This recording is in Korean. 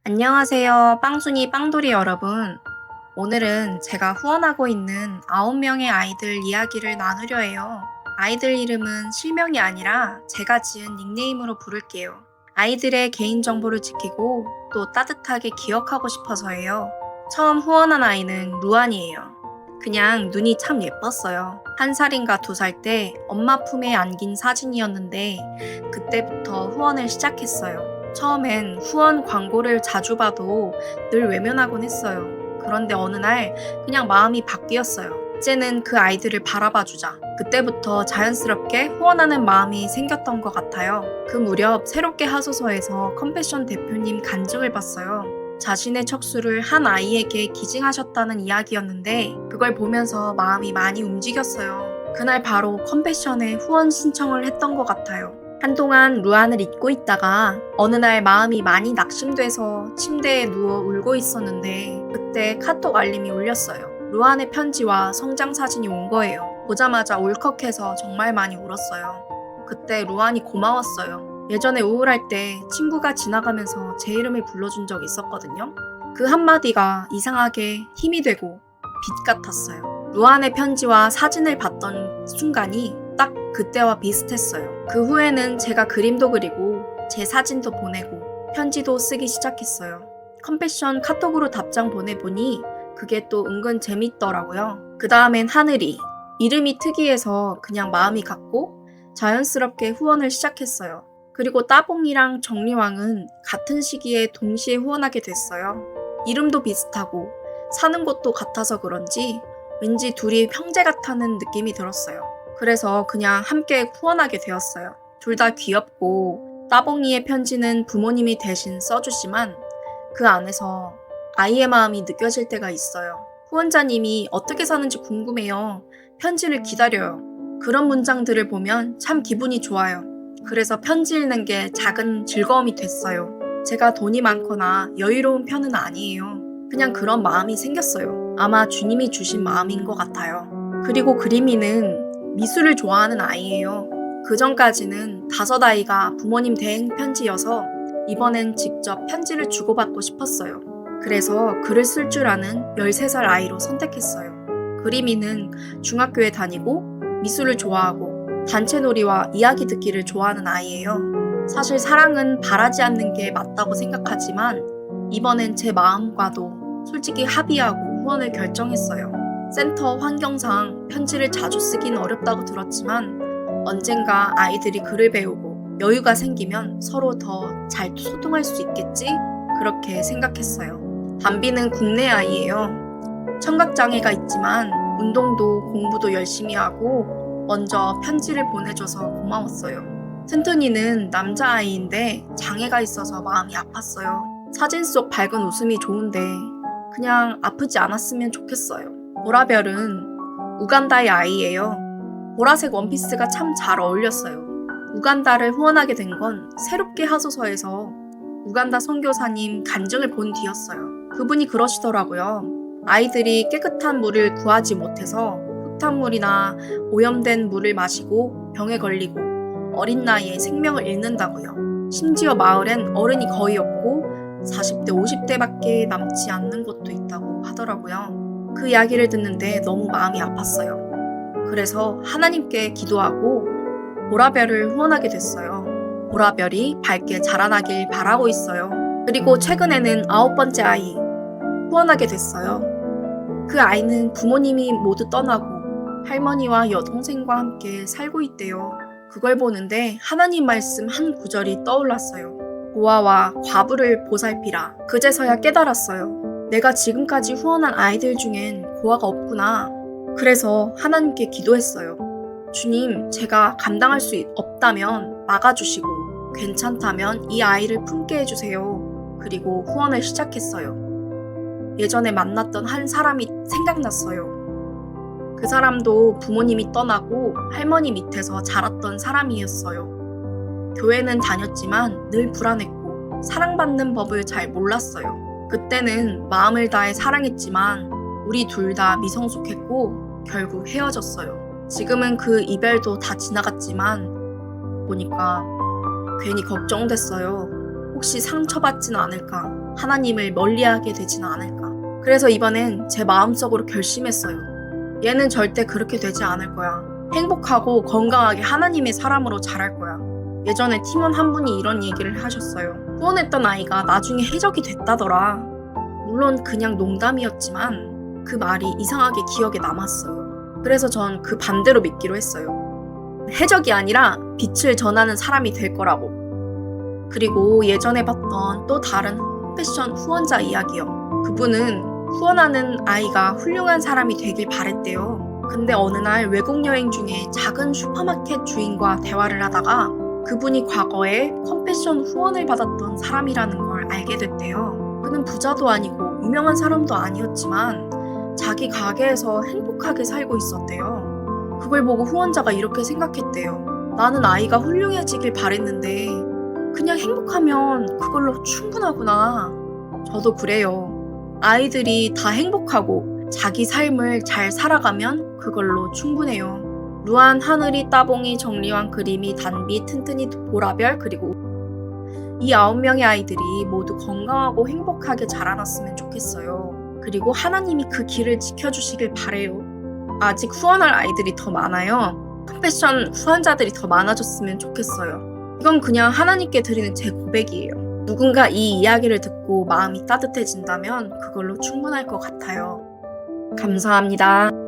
안녕하세요. 빵순이 빵돌이 여러분. 오늘은 제가 후원하고 있는 9명의 아이들 이야기를 나누려 해요. 아이들 이름은 실명이 아니라 제가 지은 닉네임으로 부를게요. 아이들의 개인정보를 지키고 또 따뜻하게 기억하고 싶어서예요. 처음 후원한 아이는 루안이에요. 그냥 눈이 참 예뻤어요. 1살인가 2살 때 엄마 품에 안긴 사진이었는데 그때부터 후원을 시작했어요. 처음엔 후원 광고를 자주 봐도 늘 외면하곤 했어요. 그런데 어느 날 그냥 마음이 바뀌었어요. 이제는 그 아이들을 바라봐주자. 그때부터 자연스럽게 후원하는 마음이 생겼던 것 같아요. 그 무렵 새롭게 하소서에서 컴패션 대표님 간증을 봤어요. 자신의 척수를 한 아이에게 기증하셨다는 이야기였는데 그걸 보면서 마음이 많이 움직였어요. 그날 바로 컴패션에 후원 신청을 했던 것 같아요. 한동안 루안을 잊고 있다가 어느 날 마음이 많이 낙심돼서 침대에 누워 울고 있었는데 그때 카톡 알림이 울렸어요. 루안의 편지와 성장 사진이 온 거예요. 보자마자 울컥해서 정말 많이 울었어요. 그때 루안이 고마웠어요. 예전에 우울할 때 친구가 지나가면서 제 이름을 불러준 적이 있었거든요. 그 한마디가 이상하게 힘이 되고 빛 같았어요. 루안의 편지와 사진을 봤던 순간이 딱 그때와 비슷했어요. 그 후에는 제가 그림도 그리고 제 사진도 보내고 편지도 쓰기 시작했어요. 컴패션 카톡으로 답장 보내보니 그게 또 은근 재밌더라고요. 그 다음엔 하늘이. 이름이 특이해서 그냥 마음이 갔고 자연스럽게 후원을 시작했어요. 그리고 따봉이랑 정리왕은 같은 시기에 동시에 후원하게 됐어요. 이름도 비슷하고 사는 곳도 같아서 그런지 왠지 둘이 형제 같다는 느낌이 들었어요. 그래서 그냥 함께 후원하게 되었어요. 둘 다 귀엽고 따봉이의 편지는 부모님이 대신 써주지만 그 안에서 아이의 마음이 느껴질 때가 있어요. 후원자님이 어떻게 사는지 궁금해요. 편지를 기다려요. 그런 문장들을 보면 참 기분이 좋아요. 그래서 편지 읽는 게 작은 즐거움이 됐어요. 제가 돈이 많거나 여유로운 편은 아니에요. 그냥 그런 마음이 생겼어요. 아마 주님이 주신 마음인 것 같아요. 그리고 그림이는 미술을 좋아하는 아이예요. 그 전까지는 5아이가 부모님 대행 편지여서 이번엔 직접 편지를 주고받고 싶었어요. 그래서 글을 쓸 줄 아는 13살 아이로 선택했어요. 그림이는 중학교에 다니고 미술을 좋아하고 단체놀이와 이야기 듣기를 좋아하는 아이예요. 사실 사랑은 바라지 않는 게 맞다고 생각하지만 이번엔 제 마음과도 솔직히 합의하고 후원을 결정했어요. 센터 환경상 편지를 자주 쓰긴 어렵다고 들었지만 언젠가 아이들이 글을 배우고 여유가 생기면 서로 더 잘 소통할 수 있겠지? 그렇게 생각했어요. 담비는 국내 아이예요. 청각장애가 있지만 운동도 공부도 열심히 하고 먼저 편지를 보내줘서 고마웠어요. 튼튼이는 남자아이인데 장애가 있어서 마음이 아팠어요. 사진 속 밝은 웃음이 좋은데 그냥 아프지 않았으면 좋겠어요. 보라별은 우간다의 아이예요. 보라색 원피스가 참 잘 어울렸어요. 우간다를 후원하게 된 건 새롭게 하소서에서 우간다 선교사님 간증을 본 뒤였어요. 그분이 그러시더라고요. 아이들이 깨끗한 물을 구하지 못해서 흙탕물이나 오염된 물을 마시고 병에 걸리고 어린 나이에 생명을 잃는다고요. 심지어 마을엔 어른이 거의 없고 40대, 50대밖에 남지 않는 곳도 있다고 하더라고요. 그 이야기를 듣는데 너무 마음이 아팠어요. 그래서 하나님께 기도하고 보라별을 후원하게 됐어요. 보라별이 밝게 자라나길 바라고 있어요. 그리고 최근에는 9번째 아이 후원하게 됐어요. 그 아이는 부모님이 모두 떠나고 할머니와 여동생과 함께 살고 있대요. 그걸 보는데 하나님 말씀 한 구절이 떠올랐어요. 고아와 과부를 보살피라. 그제서야 깨달았어요. 내가 지금까지 후원한 아이들 중엔 고아가 없구나. 그래서 하나님께 기도했어요. 주님, 제가 감당할 수 없다면 막아주시고 괜찮다면 이 아이를 품게 해주세요. 그리고 후원을 시작했어요. 예전에 만났던 한 사람이 생각났어요. 그 사람도 부모님이 떠나고 할머니 밑에서 자랐던 사람이었어요. 교회는 다녔지만 늘 불안했고 사랑받는 법을 잘 몰랐어요. 그때는 마음을 다해 사랑했지만 우리 둘 다 미성숙했고 결국 헤어졌어요. 지금은 그 이별도 다 지나갔지만 보니까 괜히 걱정됐어요. 혹시 상처받진 않을까. 하나님을 멀리하게 되지는 않을까. 그래서 이번엔 제 마음속으로 결심했어요. 얘는 절대 그렇게 되지 않을 거야. 행복하고 건강하게 하나님의 사람으로 자랄 거야. 예전에 팀원 한 분이 이런 얘기를 하셨어요. 후원했던 아이가 나중에 해적이 됐다더라. 물론 그냥 농담이었지만 그 말이 이상하게 기억에 남았어요. 그래서 전 그 반대로 믿기로 했어요. 해적이 아니라 빛을 전하는 사람이 될 거라고. 그리고 예전에 봤던 또 다른 패션 후원자 이야기요. 그분은 후원하는 아이가 훌륭한 사람이 되길 바랬대요. 근데 어느 날 외국 여행 중에 작은 슈퍼마켓 주인과 대화를 하다가 그분이 과거에 컴패션 후원을 받았던 사람이라는 걸 알게 됐대요. 그는 부자도 아니고 유명한 사람도 아니었지만 자기 가게에서 행복하게 살고 있었대요. 그걸 보고 후원자가 이렇게 생각했대요. 나는 아이가 훌륭해지길 바랬는데 그냥 행복하면 그걸로 충분하구나. 저도 그래요. 아이들이 다 행복하고 자기 삶을 잘 살아가면 그걸로 충분해요. 루안 하늘이 따봉이 정리왕 그림이 단비 튼튼이 보라별 그리고 이 9명의 아이들이 모두 건강하고 행복하게 자라났으면 좋겠어요. 그리고 하나님이 그 길을 지켜주시길 바래요. 아직 후원할 아이들이 더 많아요. 컴패션 후원자들이 더 많아졌으면 좋겠어요. 이건 그냥 하나님께 드리는 제 고백이에요. 누군가 이 이야기를 듣고 마음이 따뜻해진다면 그걸로 충분할 것 같아요. 감사합니다.